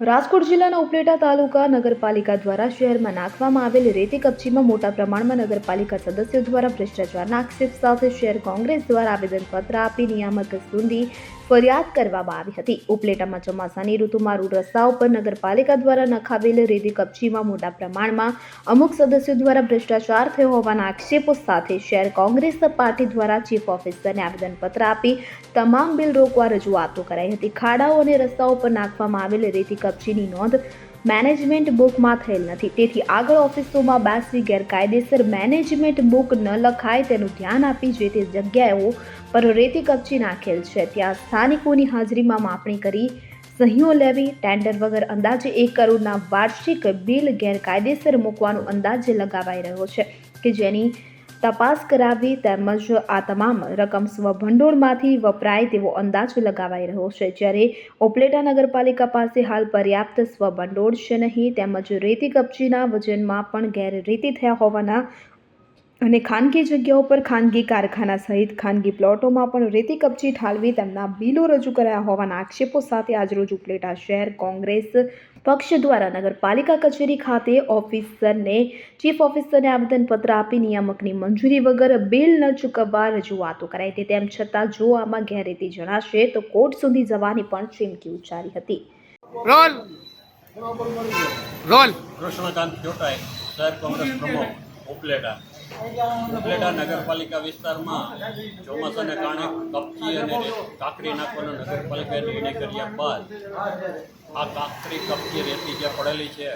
રાજકોટ જિલ્લાના ઉપલેટા તાલુકા નગરપાલિકા દ્વારા શહેરમાં નાખવામાં આવેલ રેતી કપચીમાં મોટા પ્રમાણમાં નગરપાલિકા સદસ્યો દ્વારા ભ્રષ્ટાચારના આક્ષેપ સાથે શહેર કોંગ્રેસ દ્વારા આવેદનપત્ર આપી નિયામક સુધી ફરિયાદ કરવામાં આવી હતી. ઉપલેટામાં ચોમાસાની ઋતુમાં રોડ રસ્તાઓ પર નગરપાલિકા દ્વારા નખાવેલ રેતી કપચીમાં મોટા પ્રમાણમાં અમુક સદસ્યો દ્વારા ભ્રષ્ટાચાર થયો હોવાના આક્ષેપો સાથે શહેર કોંગ્રેસ પાર્ટી દ્વારા ચીફ ઓફિસરને આવેદનપત્ર આપી તમામ બિલ રોકવા રજૂઆતો કરાઈ હતી. ખાડાઓ અને રસ્તાઓ પર નાખવામાં આવેલ રેતી કપચીની નોંધ મેનેજમેન્ટ બુકમાં થયેલ નથી, તેથી આગળ ઓફિસોમાં બેસી ગેરકાયદેસર મેનેજમેન્ટ બુક ન લખાય તેનું ધ્યાન આપી જે તે જગ્યાઓ પર રેતી કપચી નાખેલ છે ત્યાં સ્થાનિકોની હાજરીમાં માપણી કરી સહીઓ લેવી, ટેન્ડર વગર અંદાજે 1 કરોડના વાર્ષિક બિલ ગેરકાયદેસર મૂકવાનો અંદાજ લગાવાઈ રહ્યો છે કે જેની તપાસ કરાવવી તેમજ આ તમામ રકમ સ્વભંડોળમાંથી વપરાય તેવો અંદાજ લગાવાઈ રહ્યો છે. જ્યારે ઉપલેટા નગરપાલિકા પાસે હાલ પર્યાપ્ત સ્વભંડોળ છે નહીં તેમજ રેતી કપચીના વજનમાં પણ ગેરરીતિ થયા હોવાના અને ખાનગી જગ્યાઓ પર ખાનગી કારખાના સહિત ખાનગી પ્લોટોમાં પણ રેતી કપચી ઠાલવી તેમના બિલો રજૂ કરાયા હોવાના આક્ષેપો સાથે આજરોજ ઉપલેટા શહેર કોંગ્રેસ પક્ષ દ્વારા નગરપાલિકા કચેરી ખાતે ચીફ ઓફિસરને આવેદનપત્ર આપી નિયામકની મંજૂરી વગર બિલ ન ચૂકવવા રજૂઆતો કરાઈ હતી. તેમ છતાં જો આમાં ગેરરીતિ જણાશે તો કોર્ટ સુધી જવાની પણ ચીમકી ઉચ્ચારી હતી. કૃષ્ણકાંત જોટાઈ, શહેર કોંગ્રેસ પ્રમુખ, ઉપલેટા નગરપાલિકા વિસ્તારમાં ચોમાસાને કારણે કપચી અને કાંકરી નાખવાનો નગરપાલિકાએ નિર્ણય કર્યા બાદ આ કાંકરી કપચી રેતી જે પડેલી છે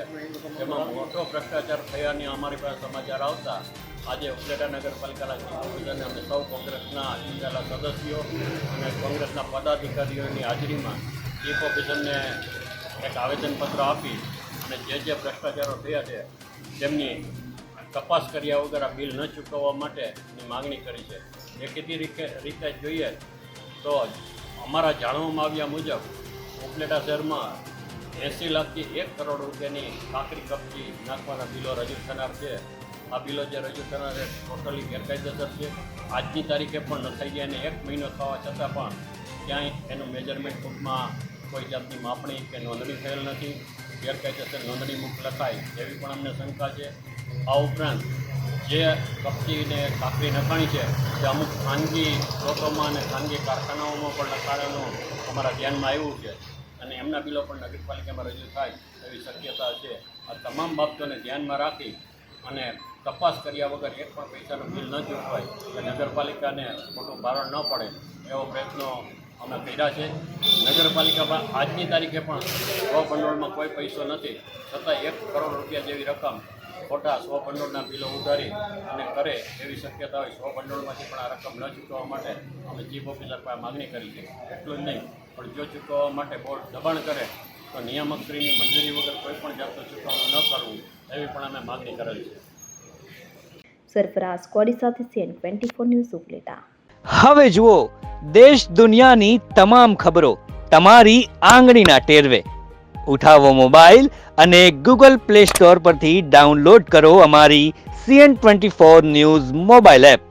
એમાં મોટો ભ્રષ્ટાચાર થયાની અમારી પાસે સમાચાર આવતા આજે ઉપલેટા નગરપાલિકાના ચીફ ઓફિસરને અમે સૌ કોંગ્રેસના ચૂંટાયેલા સદસ્યો અને કોંગ્રેસના પદાધિકારીઓની હાજરીમાં ચીફ ઓફિસરને એક આવેદનપત્ર આપી અને જે ભ્રષ્ટાચારો થયા છે તેમની તપાસ કર્યા વગર આ બિલ ન ચૂકવવા માટેની માગણી કરી છે. દેખીતી રીતે જોઈએ તો અમારા જાણવામાં આવ્યા મુજબ ઉપલેટા શહેરમાં 80 લાખથી 1 કરોડ રૂપિયાની કાંકરી કપચી નાખવાના બિલો રજૂ થનાર છે. આ બિલો જે રજૂ થનાર છે ટોટલી ગેરકાયદેસર છે. આજની તારીખે પણ ન થઈ ગયા અને 1 મહિનો થવા છતાં પણ ક્યાંય એનું મેજરમેન્ટ બુકમાં કોઈ જાતની માપણી કે નોંધણી થયેલ નથી. ગેરકાયદેસર નોંધણી બુક લખાય એવી પણ અમને શંકા છે. આ ઉપરાંત જે કપચીને કાંકરી નખાણી છે તે અમુક ખાનગી પ્લોટોમાં અને ખાનગી કારખાનાઓમાં પણ નખાડવાનું અમારા ધ્યાનમાં આવ્યું છે અને એમના બિલો પણ નગરપાલિકામાં રજૂ થાય એવી શક્યતા છે. આ તમામ બાબતોને ધ્યાનમાં રાખી અને તપાસ કર્યા વગર એક પણ પૈસાનું બિલ ન ચૂકવાય કે નગરપાલિકાને ખોટું ભારણ ન પડે એવો પ્રયત્નો અમે કર્યા છે. નગરપાલિકામાં આજની તારીખે પણ સ્વભંડોળમાં કોઈ પૈસો નથી છતાં 1 કરોડ રૂપિયા જેવી રકમ ખોટા સ્વભંડોળના બિલો ઉધારી અને કરે એવી શક્યતા હોય. સ્વભંડોળમાંથી પણ આ રકમ ન ચૂકવવા માટે અમે ચીફ ઓફિસર પાસે માગણી કરી છે. એટલું જ નહીં પણ જો ચૂકવવા માટે બોર્ડ દબાણ કરે તો નિયામકશ્રીની મંજૂરી વગર કોઈ પણ જાતનું ચૂકવણું ન કરવું એવી પણ અમે માગણી કરેલી છે. સરફરાઝ કોડી સાથે CN24 ન્યૂઝ ઉપલેટા. હવે જુઓ દેશ દુનિયાની તમામ ખબરો તમારી આંગળીના ટેરવે. ઉઠાવો મોબાઈલ અને Google Play Store પરથી ડાઉનલોડ કરો અમારી CN24 ન્યૂઝ મોબાઈલ એપ.